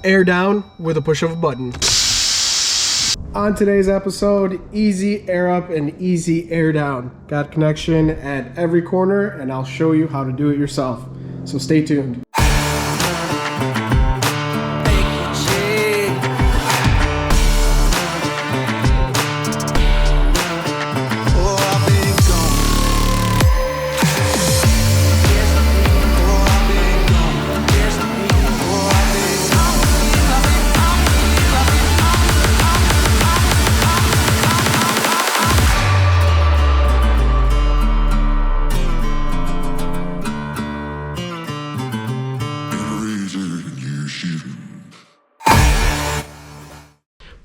air down with a push of a button. On today's episode, easy air up and easy air down. Got connection at every corner, and I'll show you how to do it yourself. So stay tuned.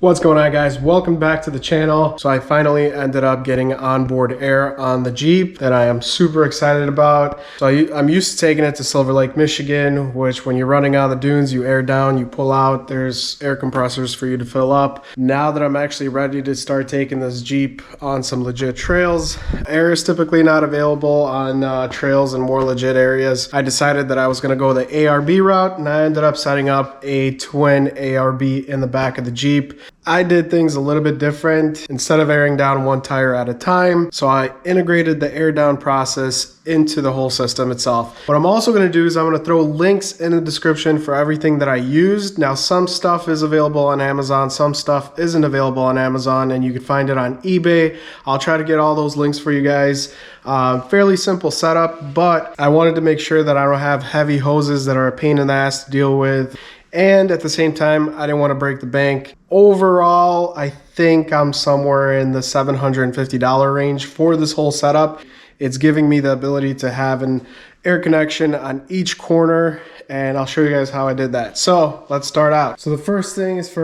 What's going on, guys? Welcome back to the channel. So I finally ended up getting onboard air on the Jeep that I am super excited about. So I'm used to taking it to Silver Lake, Michigan, which when you're running on the dunes, you air down, you pull out, there's air compressors for you to fill up. Now that I'm actually ready to start taking this Jeep on some legit trails, air is typically not available on trails in more legit areas. I decided that I was gonna go the ARB route, and I ended up setting up a twin ARB in the back of the Jeep. I did things a little bit different. Instead of airing down one tire at a time, so I integrated the air down process into the whole system itself. What I'm also going to do is I'm going to throw links in the description for everything that I used. Now, some stuff is available on Amazon, some stuff isn't available on Amazon, and you can find it on eBay. I'll try to get all those links for you guys. Fairly simple setup, but I wanted to make sure that I don't have heavy hoses that are a pain in the ass to deal with. And at the same time, I didn't want to break the bank. Overall, I think I'm somewhere in the $750 range for this whole setup. It's giving me the ability to have an air connection on each corner, and I'll show you guys how I did that. So let's start out. So the first thing is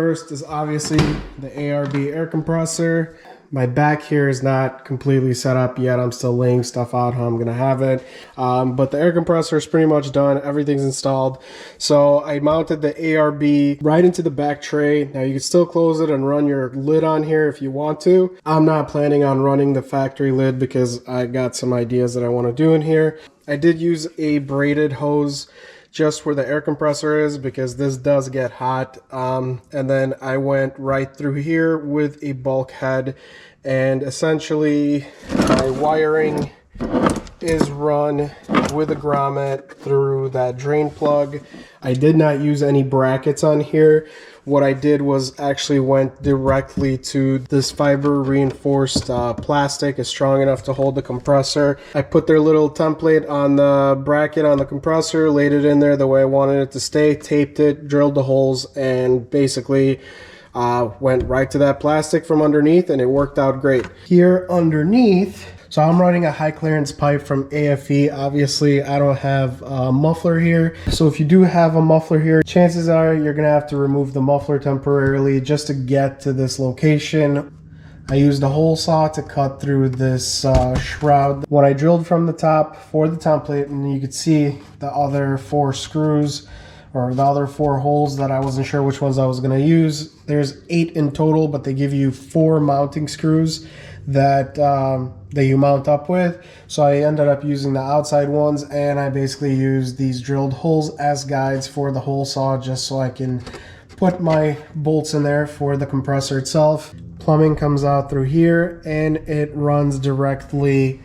obviously the ARB air compressor. My back here is not completely set up yet. I'm still laying stuff out how I'm gonna have it. But the air compressor is pretty much done. Everything's installed. So I mounted the ARB right into the back tray. Now you can still close it and run your lid on here if you want to. I'm not planning on running the factory lid because I got some ideas that I wanna do in here. I did use a braided hose just where the air compressor is because this does get hot. And then I went right through here with a bulkhead, and essentially my wiring is run with a grommet through that drain plug. I did not use any brackets on here. What I did was actually went directly to this fiber reinforced plastic. Is strong enough to hold the compressor. I put their little template on the bracket on the compressor, laid it in there the way I wanted it to stay, taped it, drilled the holes, and basically went right to that plastic from underneath, and it worked out great. Here underneath, so I'm running a high clearance pipe from AFE. Obviously, I don't have a muffler here. So if you do have a muffler here, chances are you're gonna have to remove the muffler temporarily just to get to this location. I used a hole saw to cut through this shroud. When I drilled from the top for the template, and you could see the other 4 screws, or the other 4 holes that I wasn't sure which ones I was gonna use. There's 8 in total, but they give you 4 mounting screws that you mount up with. So I ended up using the outside ones, and I basically used these drilled holes as guides for the hole saw just so I can put my bolts in there for the compressor itself. Plumbing comes out through here, and it runs directly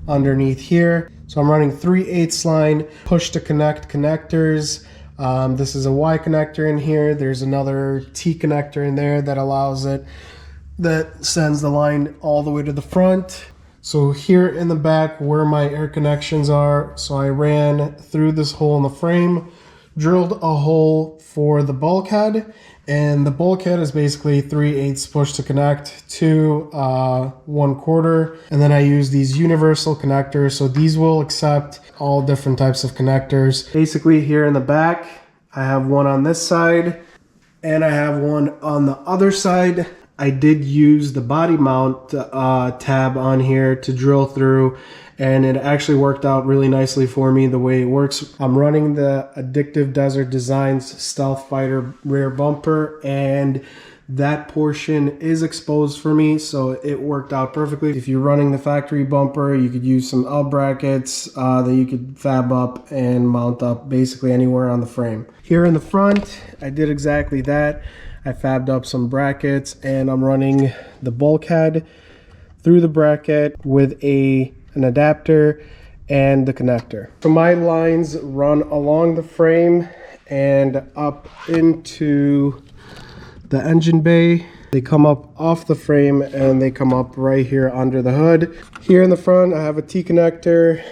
underneath here. So I'm running 3/8 line push to connect connectors. This is a Y connector in here. There's another T connector in there that allows it, that sends the line all the way to the front. So here in the back where my air connections are, so I ran through this hole in the frame, drilled a hole for the bulkhead, and the bulkhead is basically 3/8 push to connect to 1/4, and then I use these universal connectors. So these will accept all different types of connectors. Basically here in the back, I have one on this side, and I have one on the other side. I did use the body mount tab on here to drill through, and it actually worked out really nicely for me the way it works. I'm running the Addictive Desert Designs Stealth Fighter rear bumper, and that portion is exposed for me, so it worked out perfectly. If you're running the factory bumper, you could use some L brackets that you could fab up and mount up basically anywhere on the frame. Here in the front, I did exactly that. I fabbed up some brackets, and I'm running the bulkhead through the bracket with an adapter and the connector. So my lines run along the frame and up into the engine bay. They come up off the frame and they come up right here under the hood. Here in the front, I have a T-connector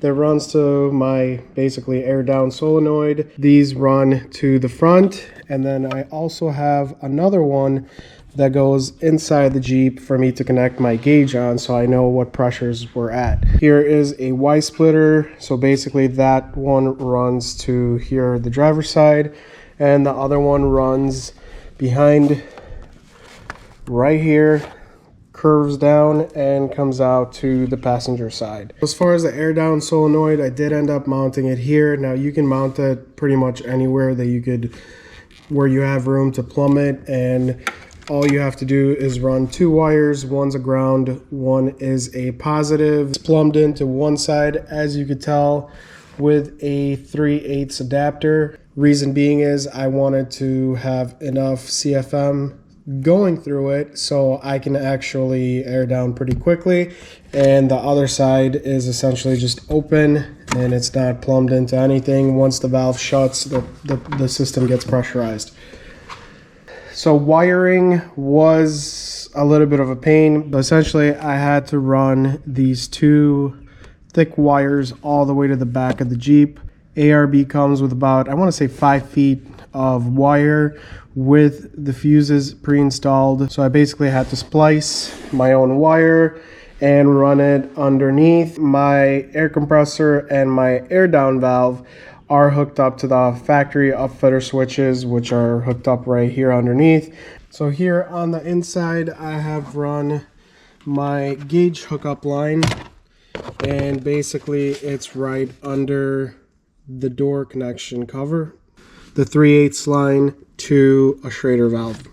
that runs to my basically air down solenoid. These run to the front, and then I also have another one that goes inside the Jeep for me to connect my gauge on so I know what pressures we're at. Here is a Y splitter, so basically that one runs to here, the driver's side, and the other one runs behind right here, curves down and comes out to the passenger side. As far as the air down solenoid, I did end up mounting it here. Now you can mount it pretty much anywhere that you could, where you have room to plumb it, and all you have to do is run 2 wires. One's a ground, one is a positive. It's plumbed into one side, as you could tell, with a 3/8 adapter. Reason being is I wanted to have enough CFM going through it so I can actually air down pretty quickly, and the other side is essentially just open and it's not plumbed into anything. Once the valve shuts, the system gets pressurized. So wiring was a little bit of a pain, but essentially I had to run these 2 thick wires all the way to the back of the Jeep. ARB comes with about, I want to say 5 feet of wire with the fuses pre-installed. So I basically had to splice my own wire and run it underneath. My air compressor and my air down valve are hooked up to the factory upfitter switches, which are hooked up right here underneath. So here on the inside, I have run my gauge hookup line, and basically it's right under the door connection cover, the 3/8 line to a Schrader valve.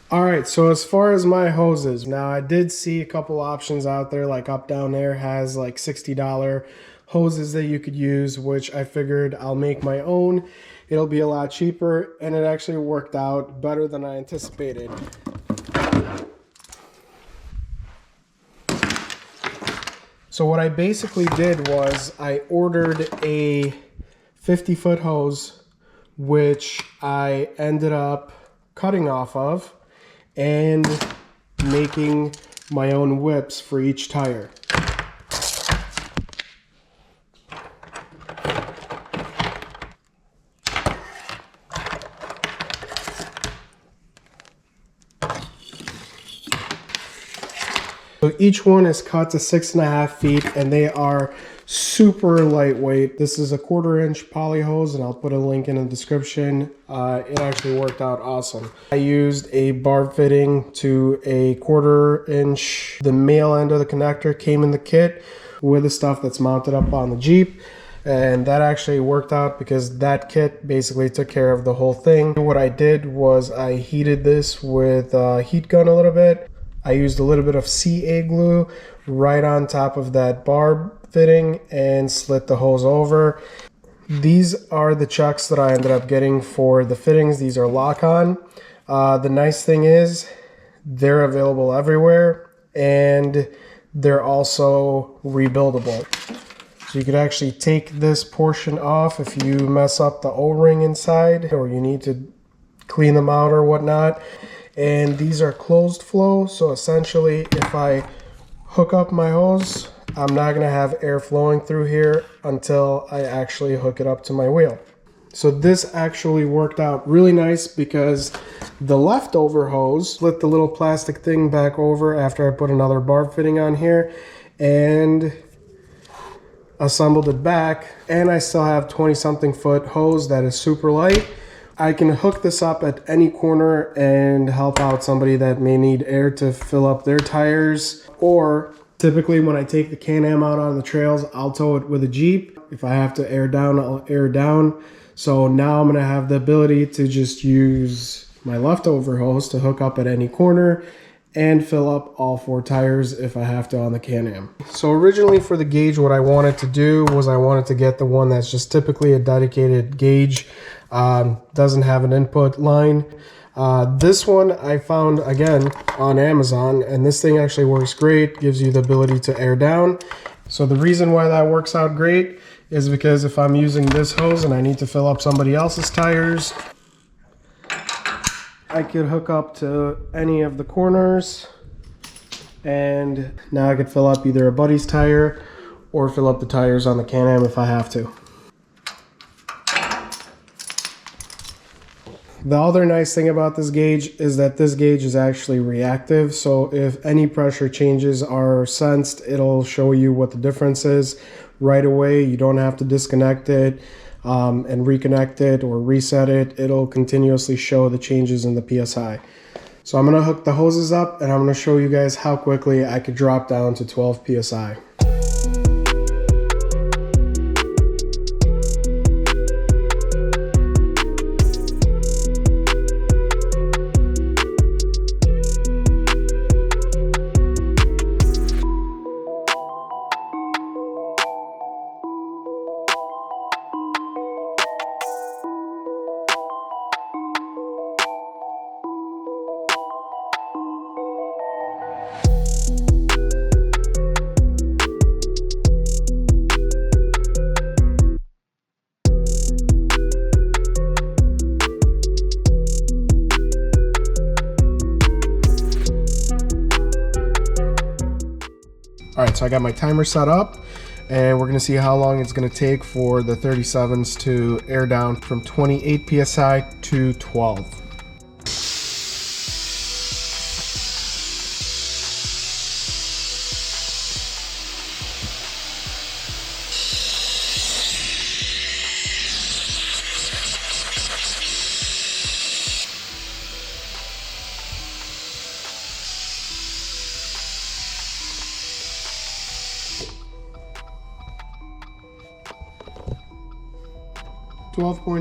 All right, so as far as my hoses, now I did see a couple options out there, like Up Down Air has like $60 hoses that you could use, which I figured I'll make my own. It'll be a lot cheaper, and it actually worked out better than I anticipated. So what I basically did was I ordered a 50-foot hose, which I ended up cutting off of and making my own whips for each tire. So each one is cut to 6.5 feet, and they are super lightweight. This is a 1/4 inch poly hose, and I'll put a link in the description. It actually worked out awesome. I used a barb fitting to a 1/4 inch. The male end of the connector came in the kit with the stuff that's mounted up on the Jeep, and that actually worked out because that kit basically took care of the whole thing. What I did was I heated this with a heat gun a little bit. I used a little bit of CA glue right on top of that barb fitting and slit the hose over. These are the chucks that I ended up getting for the fittings. These are lock-on. The nice thing is they're available everywhere, and they're also rebuildable. So you could actually take this portion off if you mess up the O-ring inside or you need to clean them out or whatnot. And these are closed flow, so essentially if I hook up my hose, I'm not going to have air flowing through here until I actually hook it up to my wheel. So this actually worked out really nice because the leftover hose split the little plastic thing back over after I put another barb fitting on here and assembled it back, and I still have 20-something foot hose that is super light. I can hook this up at any corner and help out somebody that may need air to fill up their tires. Or typically when I take the Can-Am out on the trails, I'll tow it with a Jeep. If I have to air down, I'll air down. So now I'm gonna have the ability to just use my leftover hose to hook up at any corner and fill up all 4 tires if I have to on the Can-Am. So originally for the gauge, what I wanted to do was I wanted to get the one that's just typically a dedicated gauge, doesn't have an input line. This one I found again on Amazon, and this thing actually works great, gives you the ability to air down. So the reason why that works out great is because if I'm using this hose and I need to fill up somebody else's tires, I could hook up to any of the corners, and now I could fill up either a buddy's tire or fill up the tires on the Can-Am if I have to. The other nice thing about this gauge is that this gauge is actually reactive, so if any pressure changes are sensed, it'll show you what the difference is right away. You don't have to disconnect it and reconnect it or reset it. It'll continuously show the changes in the PSI. So I'm gonna hook the hoses up and I'm gonna show you guys how quickly I could drop down to 12 PSI. All right, so I got my timer set up and we're gonna see how long it's gonna take for the 37s to air down from 28 PSI to 12.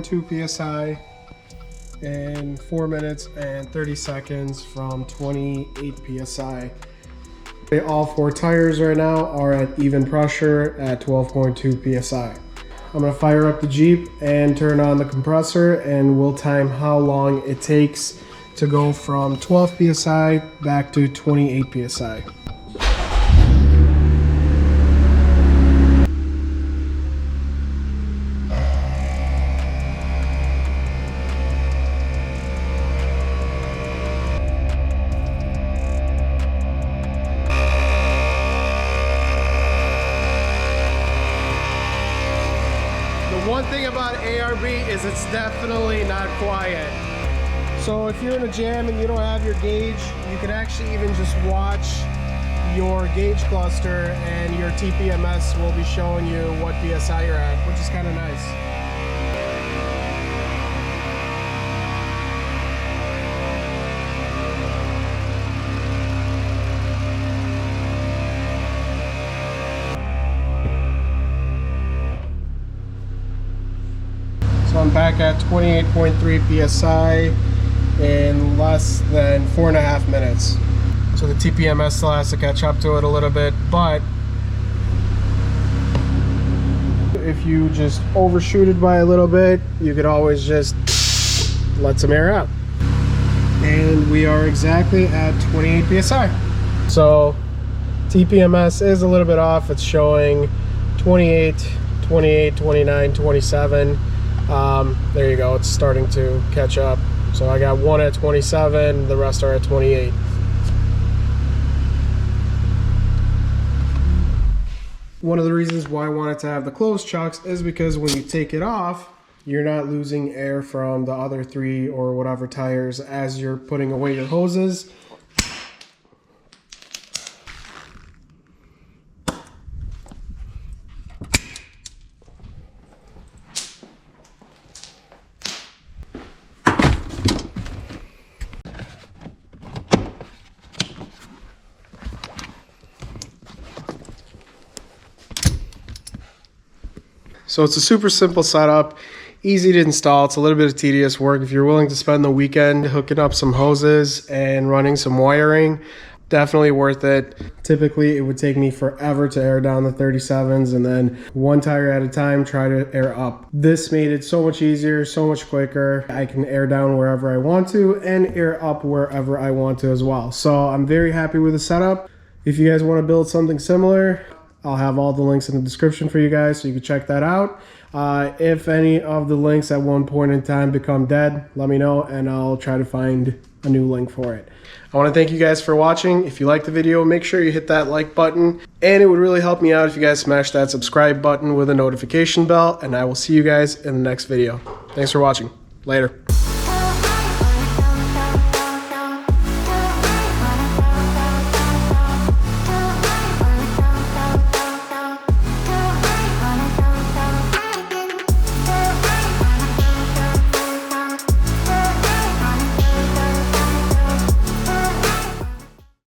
.2 PSI in 4 minutes and 30 seconds from 28 PSI. All 4 tires right now are at even pressure at 12.2 PSI. I'm gonna fire up the Jeep and turn on the compressor, and we'll time how long it takes to go from 12 PSI back to 28 PSI. One thing about ARB is it's definitely not quiet. So if you're in a jam and you don't have your gauge, you can actually even just watch your gauge cluster and your TPMS will be showing you what PSI you're at, which is kind of nice. So I'm back at 28.3 PSI in less than 4.5 minutes. So the TPMS still has to catch up to it a little bit, but if you just overshoot it by a little bit, you could always just let some air out. And we are exactly at 28 PSI. So TPMS is a little bit off. It's showing 28, 28, 29, 27. There you go, it's starting to catch up. So I got one at 27, the rest are at 28. One of the reasons why I wanted to have the closed chucks is because when you take it off, you're not losing air from the other 3 or whatever tires as you're putting away your hoses. So it's a super simple setup, easy to install. It's a little bit of tedious work. If you're willing to spend the weekend hooking up some hoses and running some wiring, definitely worth it. Typically, it would take me forever to air down the 37s and then one tire at a time try to air up. This made it so much easier, so much quicker. I can air down wherever I want to and air up wherever I want to as well. So I'm very happy with the setup. If you guys want to build something similar, I'll have all the links in the description for you guys so you can check that out. If any of the links at one point in time become dead, let me know and I'll try to find a new link for it. I want to thank you guys for watching. If you liked the video, make sure you hit that like button, and it would really help me out if you guys smash that subscribe button with a notification bell, and I will see you guys in the next video. Thanks for watching. Later.